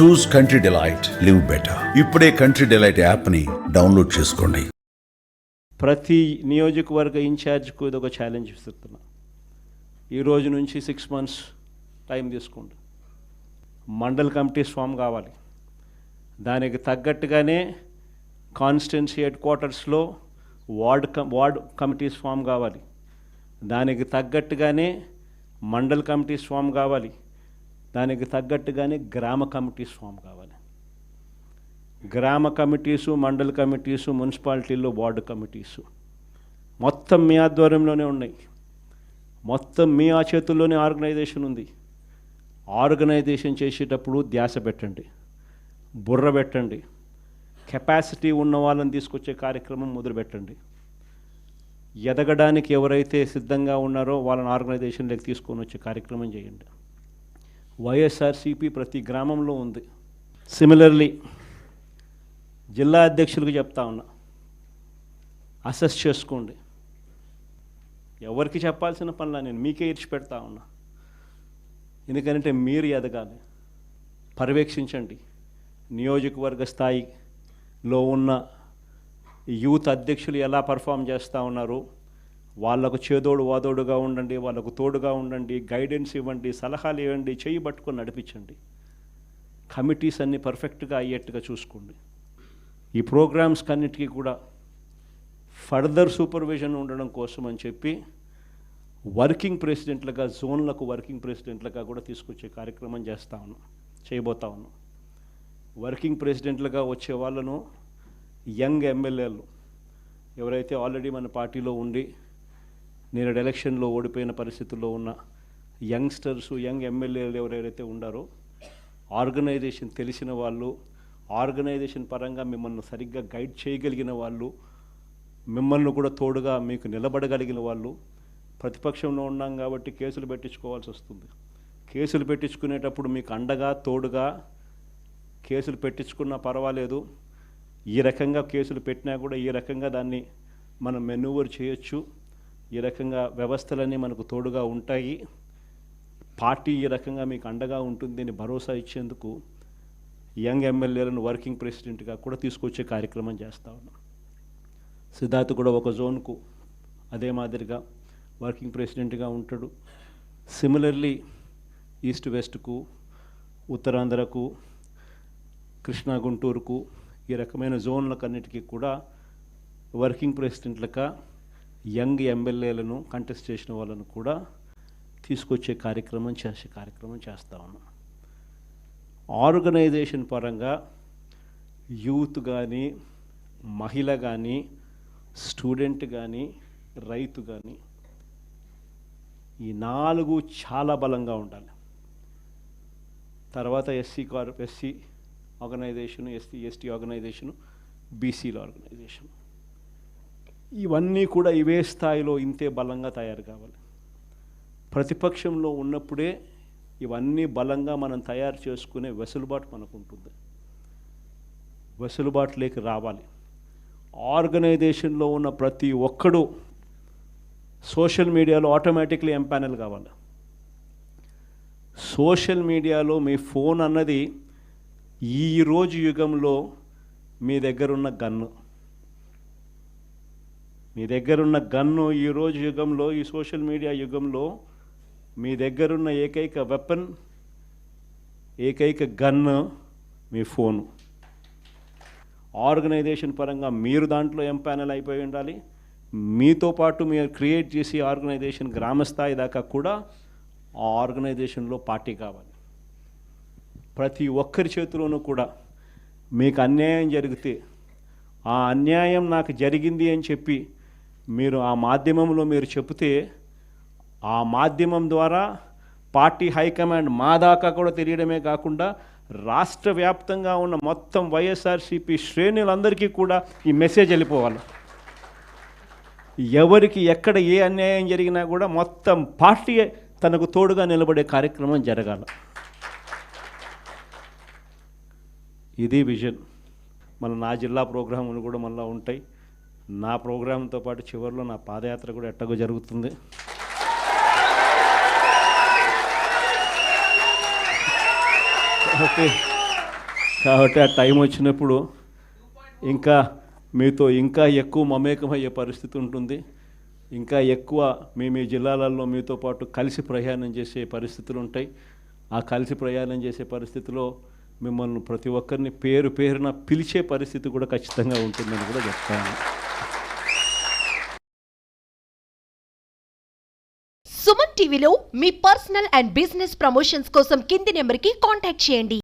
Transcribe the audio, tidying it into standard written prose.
చూస్ country delight, live better. ఇప్పుడే country delight యాప్ని download చేసుకోండి. ప్రతి నియోజకవర్గ ఇన్ఛార్జ్కు ఇది ఒక ఛాలెంజ్ ఇస్తున్నా. ఈ రోజు నుంచి 6 months టైం తీసుకోండి. మండల్ కమిటీస్ ఫామ్ కావాలి. దానికి తగ్గట్టుగానే కాన్స్టిట్యున్సీ హెడ్ క్వార్టర్స్లో వార్డ్ కమిటీస్ ఫామ్ కావాలి. దానికి తగ్గట్టుగానే మండల్ కమిటీస్ ఫామ్ కావాలి. దానికి తగ్గట్టుగానే గ్రామ కమిటీస్ ఫామ్ కావాలి. గ్రామ కమిటీసు, మండల్ కమిటీసు, మున్సిపాలిటీల్లో వార్డు కమిటీసు మొత్తం మీ ఆధ్వర్యంలోనే ఉన్నాయి. మొత్తం మీ ఆ చేతుల్లోనే ఆర్గనైజేషన్ ఉంది. ఆర్గనైజేషన్ చేసేటప్పుడు ధ్యాస పెట్టండి, బుర్ర పెట్టండి, కెపాసిటీ ఉన్న వాళ్ళని తీసుకొచ్చే కార్యక్రమం మొదలుపెట్టండి. ఎదగడానికి ఎవరైతే సిద్ధంగా ఉన్నారో వాళ్ళని ఆర్గనైజేషన్లోకి తీసుకొని వచ్చే కార్యక్రమం చేయండి. వైఎస్ఆర్సీపీ ప్రతి గ్రామంలో ఉంది. సిమిలర్లీ జిల్లా అధ్యక్షులకు చెప్తా ఉన్నా, అసెస్ చేసుకోండి. ఎవరికి చెప్పాల్సిన పనులా నేను మీకే ఇచ్చిపెడతా ఉన్నా. ఎందుకంటే మీరు ఎదగాలి. పర్యవేక్షించండి. నియోజకవర్గ స్థాయిలో ఉన్న యూత్ అధ్యక్షులు ఎలా పర్ఫామ్ చేస్తూ ఉన్నారు, వాళ్ళకు చేదోడు వాదోడుగా ఉండండి, వాళ్ళకు తోడుగా ఉండండి, గైడెన్స్ ఇవ్వండి, సలహాలు ఇవ్వండి, చేయి పట్టుకొని నడిపించండి. కమిటీస్ అన్నీ పర్ఫెక్ట్గా అయ్యేట్టుగా చూసుకోండి. ఈ ప్రోగ్రామ్స్ కన్నిటికీ కూడా ఫర్దర్ సూపర్విజన్ ఉండడం కోసం అని చెప్పి వర్కింగ్ ప్రెసిడెంట్లుగా, జోన్లకు వర్కింగ్ ప్రెసిడెంట్లుగా కూడా తీసుకొచ్చే కార్యక్రమం చేయబోతా ఉన్నాం. వర్కింగ్ ప్రెసిడెంట్లుగా వచ్చే వాళ్ళను యంగ్ ఎమ్మెల్యేలు ఎవరైతే ఆల్రెడీ మన పార్టీలో ఉండి నేను ఎలక్షన్లో ఓడిపోయిన పరిస్థితుల్లో ఉన్న యంగ్స్టర్సు, యంగ్ ఎమ్మెల్యేలు ఎవరైతే ఉండారో, ఆర్గనైజేషన్ తెలిసిన వాళ్ళు, ఆర్గనైజేషన్ పరంగా మిమ్మల్ని సరిగ్గా గైడ్ చేయగలిగిన వాళ్ళు, మిమ్మల్ని కూడా తోడుగా మీకు నిలబడగలిగిన వాళ్ళు. ప్రతిపక్షంలో ఉన్నాం కాబట్టి కేసులు పెట్టించుకోవాల్సి వస్తుంది. కేసులు పెట్టించుకునేటప్పుడు మీకు అండగా తోడుగా కేసులు పెట్టించుకున్నా పర్వాలేదు, ఈ రకంగా కేసులు పెట్టినా కూడా ఈ రకంగా దాన్ని మనం మెనూవర్ చేయొచ్చు, ఈ రకంగా వ్యవస్థలన్నీ మనకు తోడుగా ఉంటాయి, పార్టీ ఈ రకంగా మీకు అండగా ఉంటుంది అని భరోసా ఇచ్చేందుకు యంగ్ ఎమ్మెల్యేలను వర్కింగ్ ప్రెసిడెంట్గా కూడా తీసుకొచ్చే కార్యక్రమం చేస్తూ ఉన్నాం. సిద్ధార్థ్ కూడా ఒక జోన్కు అదే మాదిరిగా వర్కింగ్ ప్రెసిడెంట్గా ఉంటాడు. సిమిలర్లీ ఈస్ట్ వెస్ట్కు, ఉత్తరాంధ్రకు, కృష్ణా గుంటూరుకు ఈ రకమైన జోన్లకన్నిటికీ కూడా వర్కింగ్ ప్రెసిడెంట్లుగా యంగ్ ఎమ్మెల్యేలను కంటెస్ట్ చేసిన వాళ్ళను కూడా తీసుకొచ్చే కార్యక్రమం చేస్తూ ఉన్నాం. ఆర్గనైజేషన్ పరంగా యూత్ కానీ, మహిళ కానీ, స్టూడెంట్ కానీ, రైతు కానీ ఈ 4 చాలా బలంగా ఉండాలి. తర్వాత ఎస్సీ ఆర్గనైజేషను, ఎస్టీ ఆర్గనైజేషను, బీసీల ఆర్గనైజేషన్, ఇవన్నీ కూడా ఇవే స్థాయిలో ఇంతే బలంగా తయారు కావాలి. ప్రతిపక్షంలో ఉన్నప్పుడే ఇవన్నీ బలంగా మనం తయారు చేసుకునే వెసులుబాటు మనకు ఉంటుంది. వెసులుబాటులోకి రావాలి. ఆర్గనైజేషన్లో ఉన్న ప్రతి ఒక్కడు సోషల్ మీడియాలో ఆటోమేటిక్లీ ఎంపానల్ కావాలి. సోషల్ మీడియాలో మీ ఫోన్ అన్నది ఈరోజు యుగంలో మీ దగ్గరున్న గన్ను, ఈరోజు యుగంలో, ఈ సోషల్ మీడియా యుగంలో మీ దగ్గరున్న ఏకైక వెపన్, ఏకైక గన్ను మీ ఫోను. ఆర్గనైజేషన్ పరంగా మీరు దాంట్లో ఎంపానల్ అయిపోయి ఉండాలి. మీతో పాటు మీరు క్రియేట్ చేసి ఆర్గనైజేషన్ గ్రామస్థాయి దాకా కూడా ఆ ఆర్గనైజేషన్లో పార్టీ కావాలి. ప్రతి ఒక్కరి చేతిలోనూ కూడా మీకు అన్యాయం జరిగితే ఆ అన్యాయం నాకు జరిగింది అని చెప్పి మీరు ఆ మాధ్యమంలో మీరు చెబితే, ఆ మాధ్యమం ద్వారా పార్టీ హైకమాండ్ మా దాకా కూడా తెలియడమే కాకుండా రాష్ట్ర వ్యాప్తంగా ఉన్న మొత్తం వైఎస్ఆర్సీపీ శ్రేణులందరికీ కూడా ఈ మెసేజ్ వెళ్ళిపోవాలి. ఎవరికి ఎక్కడ ఏ అన్యాయం జరిగినా కూడా మొత్తం పార్టీ తనకు తోడుగా నిలబడే కార్యక్రమం జరగాలి. ఇది విజన్. నా జిల్లా ప్రోగ్రాములు కూడా మళ్ళీ ఉంటాయి. నా ప్రోగ్రాంతో పాటు చివరిలో నా పాదయాత్ర కూడా ఎట్టగో జరుగుతుంది. కాబట్టి ఆ టైం వచ్చినప్పుడు ఇంకా మీతో ఇంకా ఎక్కువ మమేకమయ్యే పరిస్థితి ఉంటుంది. ఇంకా ఎక్కువ మీ జిల్లాలలో మీతో పాటు కలిసి ప్రయాణం చేసే పరిస్థితులు ఉంటాయి. ఆ కలిసి ప్రయాణం చేసే పరిస్థితిలో మిమ్మల్ని ప్రతి ఒక్కరిని పేరు పేరున పిలిచే పరిస్థితి కూడా ఖచ్చితంగా ఉంటుందని కూడా చెప్తాను. సుమన్ టీవీలో మీ పర్సనల్ అండ్ బిజినెస్ ప్రమోషన్స్ కోసం కింది నెంబర్కి కాంటాక్ట్ చేయండి.